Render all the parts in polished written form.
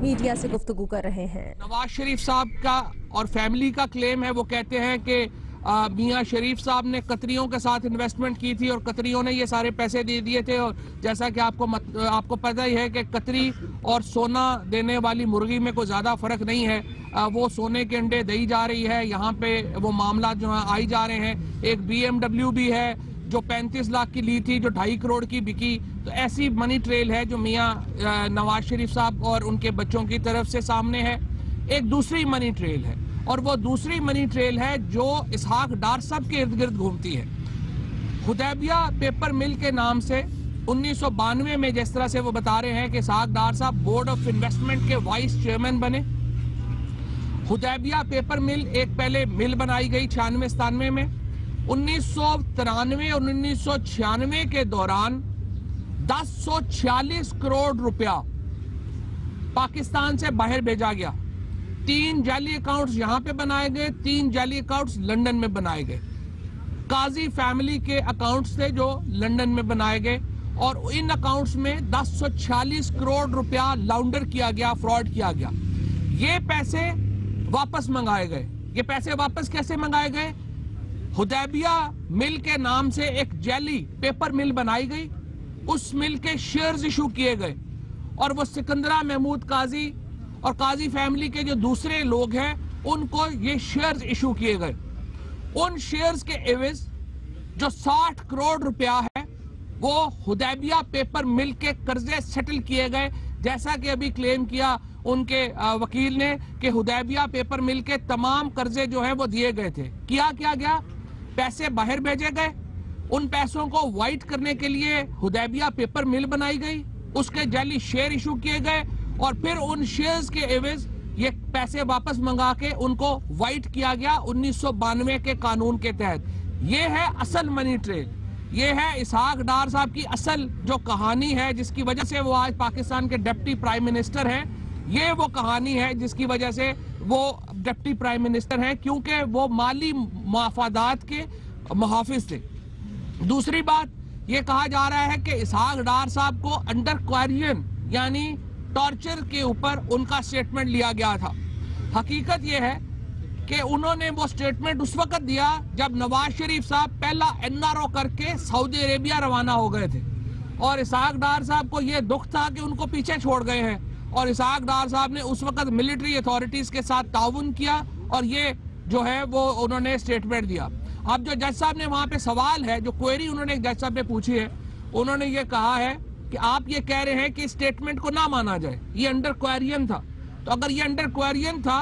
Media سے گفتگو کر رہے ہیں۔ نواز شریف صاحب کا اور فیملی کا کلیم ہے، وہ کہتے ہیں کہ میاں شریف صاحب نے قطریوں کے ساتھ انویسٹمنٹ کی تھی اور قطریوں نے یہ سارے پیسے دے دیے تھے، اور جیسا کہ آپ کو پتہ ہی ہے کہ قطری اور سونا دینے والی مرغی میں کوئی زیادہ فرق نہیں ہے، وہ سونے کے انڈے دئی جا رہی ہے، یہاں پہ وہ معاملات جو ہیں آئی جا رہے ہیں۔ ایک BMW بھی ہے جو 35 لاکھ کی لی تھی، جو 2.5 کروڑ کی بکی، تو ایسی منی ٹریل ہے جو میاں نواز شریف صاحب اور ان کے بچوں کی طرف سے سامنے ہے۔ ایک دوسری منی ٹریل ہے، اور وہ دوسری منی ٹریل ہے جو اسحاق ڈار صاحب کے ارد گرد گھومتی ہے۔ حدیبیہ پیپر مل کے نام سے 1992 میں جس طرح سے وہ بتا رہے ہیں کہ اسحاق ڈار صاحب بورڈ آف انویسٹمنٹ کے وائس چیئرمین بنے۔ حدیبیہ پیپر مل ایک پہلے مل بنائی گئی 96-97 میں، 1993 اور 1996 کے دوران 1046 کروڑ روپیہ پاکستان سے باہر بھیجا گیا۔ 3 جعلی اکاؤنٹس یہاں پہ بنائے گئے، 3 جعلی اکاؤنٹس لنڈن میں بنائے گئے۔ قاضی فیملی کے اکاؤنٹس تھے جو لنڈن میں بنائے گئے، اور ان اکاؤنٹس میں 1046 کروڑ روپیہ لاؤنڈر کیا گیا، فراڈ کیا گیا۔ یہ پیسے واپس منگائے گئے۔ یہ پیسے واپس کیسے منگائے گئے؟ حدیبیہ مل کے نام سے ایک جعلی پیپر مل بنائی گئی، اس مل کے شیئرز ایشو کیے گئے، اور وہ سکندرہ محمود قاضی اور قاضی فیملی کے جو دوسرے لوگ ہیں ان کو یہ شیئرز ایشو کیے گئے۔ ان شیئرز کے عوض جو 60 کروڑ روپیہ ہے وہ حدیبیہ پیپر مل کے قرضے سیٹل کیے گئے، جیسا کہ ابھی کلیم کیا ان کے وکیل نے کہ حدیبیہ پیپر مل کے تمام قرضے جو ہیں وہ دیے گئے تھے۔ کیا گیا؟ پیسے باہر بھیجے گئے، ان پیسوں کو وائٹ کرنے کے لیے حدیبیہ پیپر مل بنائی گئی، اس کے جعلی شیئر ایشو کیے گئے، اور پھر ان شیئرز کے عوض یہ پیسے واپس منگا کے ان کو وائٹ کیا گیا 1992 کے قانون کے تحت۔ یہ ہے اصل منی ٹریل، یہ ہے اسحاق ڈار صاحب کی اصل جو کہانی ہے جس کی وجہ سے وہ آج پاکستان کے ڈپٹی پرائم منسٹر ہیں۔ یہ وہ کہانی ہے جس کی وجہ سے وہ ڈپٹی پرائم منسٹر ہیں، کیونکہ وہ مالی مفادات کے محافظ تھے۔ دوسری بات یہ کہا جا رہا ہے کہ اسحاق ڈار صاحب کو انڈر کوئرژن یعنی ٹارچر کے اوپر ان کا سٹیٹمنٹ لیا گیا تھا۔ حقیقت یہ ہے کہ انہوں نے وہ سٹیٹمنٹ اس وقت دیا جب نواز شریف صاحب پہلا NRO کر کے سعودی عربیہ روانہ ہو گئے تھے، اور اسحاق ڈار صاحب کو یہ دکھ تھا کہ ان کو پیچھے چھوڑ گئے ہیں، اور اسحاق ڈار صاحب نے اس وقت ملٹری اتھارٹیز کے ساتھ تعاون کیا، اور یہ جو ہے وہ انہوں نے سٹیٹمنٹ دیا۔ اب جو جج صاحب نے وہاں پہ سوال ہے، جو کوئری انہوں نے جج صاحب نے پوچھی ہے، انہوں نے یہ کہا ہے کہ آپ یہ کہہ رہے ہیں کہ سٹیٹمنٹ کو نہ مانا جائے، یہ انڈر کوئرین تھا۔ تو اگر یہ انڈر کوئرین تھا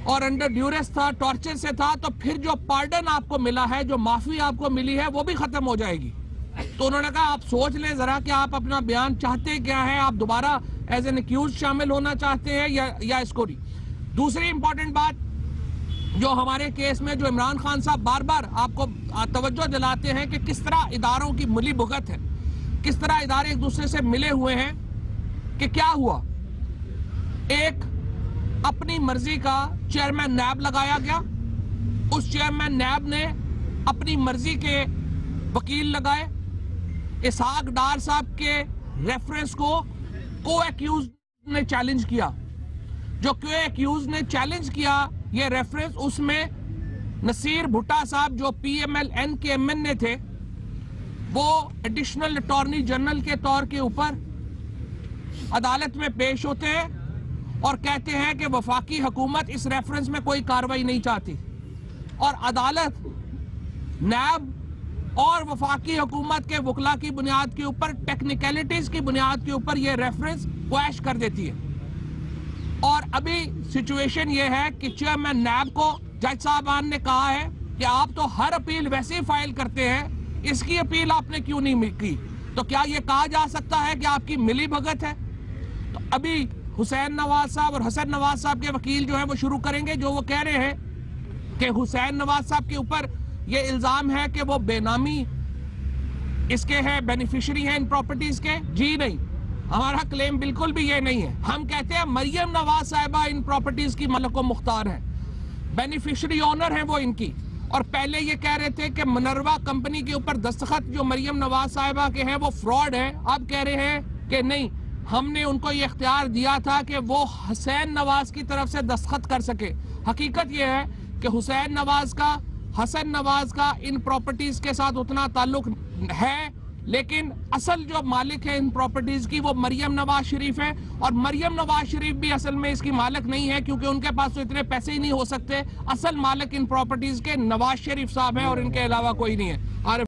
اور انڈر ڈیوریس تھا، ٹارچر سے تھا، تو پھر جو پارڈن آپ کو ملا ہے، جو معافی آپ کو ملی ہے، وہ بھی ختم ہو جائے گی۔ تو انہوں نے کہا آپ سوچ لیں ذرا کہ آپ اپنا بیان چاہتے کیا ہیں، آپ دوبارہ ایز این ایکیوز شامل ہونا چاہتے ہیں یا اس کو نہیں۔ دوسری امپورٹنٹ بات جو ہمارے کیس میں جو عمران خان صاحب بار بار آپ کو توجہ دلاتے ہیں کہ کس طرح اداروں کی ملی بھگت ہے، کس طرح ادارے ایک دوسرے سے ملے ہوئے ہیں، کہ کیا ہوا؟ ایک اپنی مرضی کا چیئرمین نیب لگایا گیا، اس چیئرمین نیب نے اپنی مرضی کے وکیل لگائے، اسحاق ڈار صاحب کے ریفرنس کو ایکیوز نے چیلنج کیا، جو کو ایکیوز نے چیلنج کیا یہ ریفرنس، اس میں نصیر بھٹا صاحب جو PMLN کے MN تھے، وہ ایڈیشنل اٹارنی جنرل کے طور کے اوپر عدالت میں پیش ہوتے ہیں اور کہتے ہیں کہ وفاقی حکومت اس ریفرنس میں کوئی کارروائی نہیں چاہتی، اور عدالت نیب اور وفاقی حکومت کے وکلا کی بنیاد کے اوپر ٹیکنیکلٹیز کی بنیاد کے اوپر یہ ریفرنس کویش کر دیتی ہے۔ اور ابھی سچویشن یہ ہے کہ چیئرمین نیب کو جج صاحبان نے کہا ہے کہ آپ تو ہر اپیل ویسے ہی فائل کرتے ہیں، اس کی اپیل آپ نے کیوں نہیں کی؟ تو کیا یہ کہا جا سکتا ہے کہ آپ کی ملی بھگت ہے؟ تو ابھی حسین نواز صاحب اور حسن نواز صاحب کے وکیل جو ہیں وہ شروع کریں گے، جو وہ کہہ رہے ہیں کہ حسین نواز صاحب کے اوپر یہ الزام ہے کہ وہ بے نامی اس کے ہیں، بینیفیشری ہیں ان پراپرٹیز کے۔ جی نہیں، ہمارا کلیم بالکل بھی یہ نہیں ہے۔ ہم کہتے ہیں مریم نواز صاحبہ ان پراپرٹیز کی ملک و مختار ہیں، بینیفیشری آنر ہیں وہ ان کی، اور پہلے یہ کہہ رہے تھے کہ منروا کمپنی کے اوپر دستخط جو مریم نواز صاحبہ کے ہیں وہ فراڈ ہیں، اب کہہ رہے ہیں کہ نہیں، ہم نے ان کو یہ اختیار دیا تھا کہ وہ حسین نواز کی طرف سے دستخط کر سکے. حقیقت یہ ہے کہ حسین نواز کا حسن نواز کا ان پراپرٹیز کے ساتھ اتنا تعلق ہے، لیکن اصل جو مالک ہے ان پراپرٹیز کی وہ مریم نواز شریف ہے، اور مریم نواز شریف بھی اصل میں اس کی مالک نہیں ہے، کیونکہ ان کے پاس تو اتنے پیسے ہی نہیں ہو سکتے. اصل مالک ان پراپرٹیز کے نواز شریف صاحب ہیں اور ان کے علاوہ کوئی نہیں ہے.